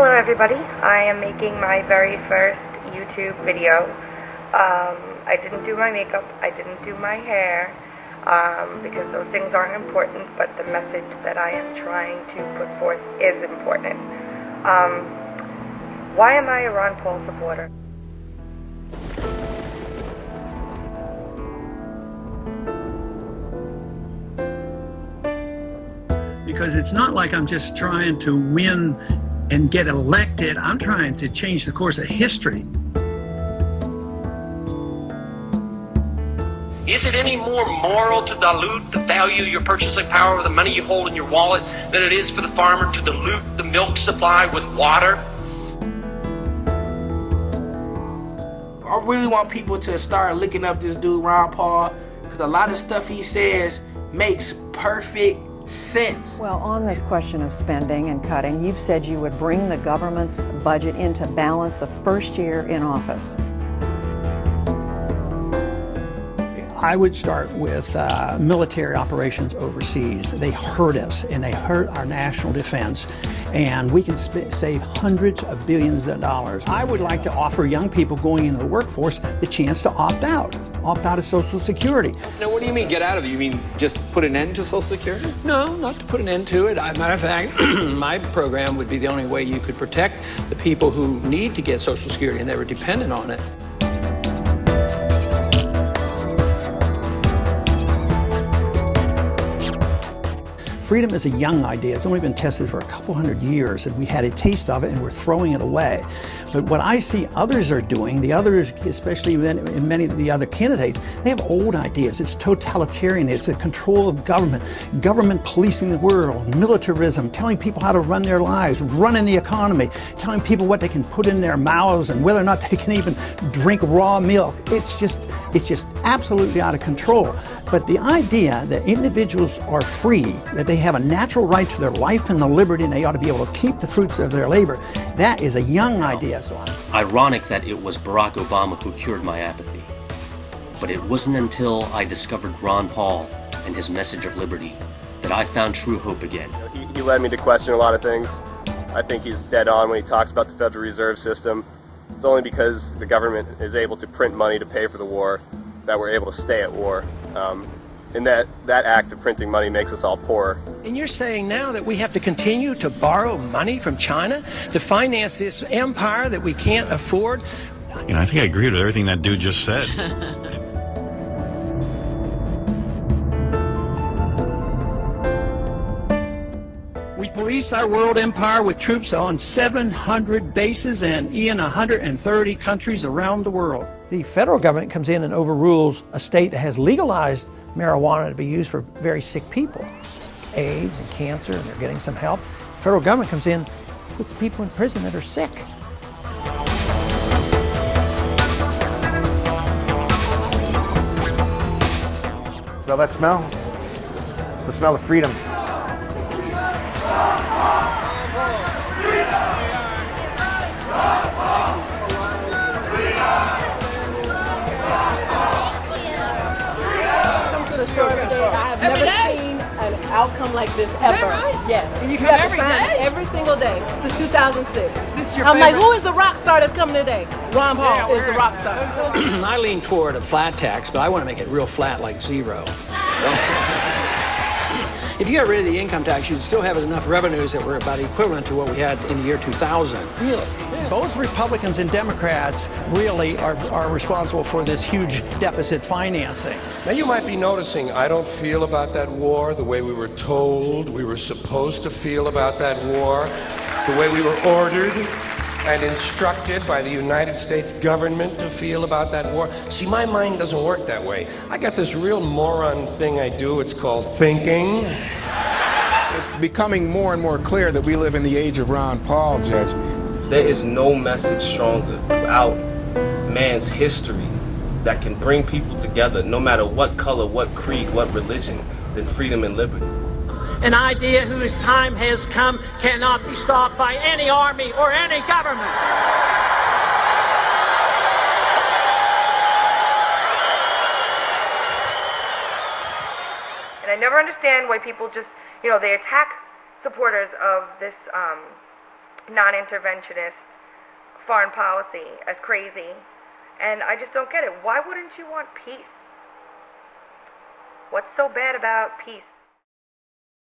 Hello everybody, I am making my very first YouTube video. I didn't do my makeup, I didn't do my hair, because those things aren't important, but the message that I am trying to put forth is important. Why am I a Ron Paul supporter? Because it's not like I'm just trying to win and get elected. I'm trying to change the course of history. Is it any more moral to dilute the value of your purchasing power of the money you hold in your wallet than it is for the farmer to dilute the milk supply with water? I really want people to start looking up this dude Ron Paul, because a lot of stuff he says makes perfect sense. Well, on this question of spending and cutting, you've said you would bring the government's budget into balance the first year in office. I would start with military operations overseas. They hurt us, and they hurt our national defense, and we can save hundreds of billions of dollars. I would like to offer young people going into the workforce the chance to opt out of Social Security. Now, what do you mean get out of it? You mean just put an end to Social Security? No, not to put an end to it. As a matter of fact, my program would be the only way you could protect the people who need to get Social Security and they were dependent on it. Freedom is a young idea. It's only been tested for a couple hundred years, and we had a taste of it, and we're throwing it away. But what I see others are doing, the others, especially in many of the other candidates, they have old ideas. It's totalitarian. It's a control of government policing the world, militarism, telling people how to run their lives, running the economy, telling people what they can put in their mouths and whether or not they can even drink raw milk. It's just absolutely out of control. But the idea that individuals are free, that they have a natural right to their life and the liberty, and they ought to be able to keep the fruits of their labor, that is a young idea. Ironic that it was Barack Obama who cured my apathy. But it wasn't until I discovered Ron Paul and his message of liberty that I found true hope again. He led me to question a lot of things. I think he's dead on when he talks about the Federal Reserve System. It's only because the government is able to print money to pay for the war that we're able to stay at war. And that act of printing money makes us all poor. And you're saying now that we have to continue to borrow money from China to finance this empire that we can't afford? You know, I think I agree with everything that dude just said. We police our world empire with troops on 700 bases and in 130 countries around the world. The federal government comes in and overrules a state that has legalized marijuana to be used for very sick people, AIDS and cancer, and they're getting some help. The federal government comes in, puts people in prison that are sick. Smell that smell? It's the smell of freedom. I have never seen an outcome like this ever. Is that right? Yes. And you come every day? Every single day since 2006. Is this your I'm favorite? like, who is the rock star that's coming today? Ron Paul is the rock star. I lean toward a flat tax, but I want to make it real flat like zero. If you got rid of the income tax, you'd still have enough revenues that were about equivalent to what we had in the year 2000. Really? Yeah. Both Republicans and Democrats really are responsible for this huge deficit financing. Now you might be noticing I don't feel about that war the way we were told we were supposed to feel about that war, the way we were ordered and instructed by the United States government to feel about that war. See, my mind doesn't work that way. I got this real moron thing I do. It's called thinking. It's becoming more and more clear that we live in the age of Ron Paul, Judge. There is no message stronger throughout man's history that can bring people together, no matter what color, what creed, what religion, than freedom and liberty. An idea whose time has come cannot be stopped by any army or any government. And I never understand why people just, they attack supporters of this non-interventionist foreign policy as crazy. And I just don't get it. Why wouldn't you want peace? What's so bad about peace?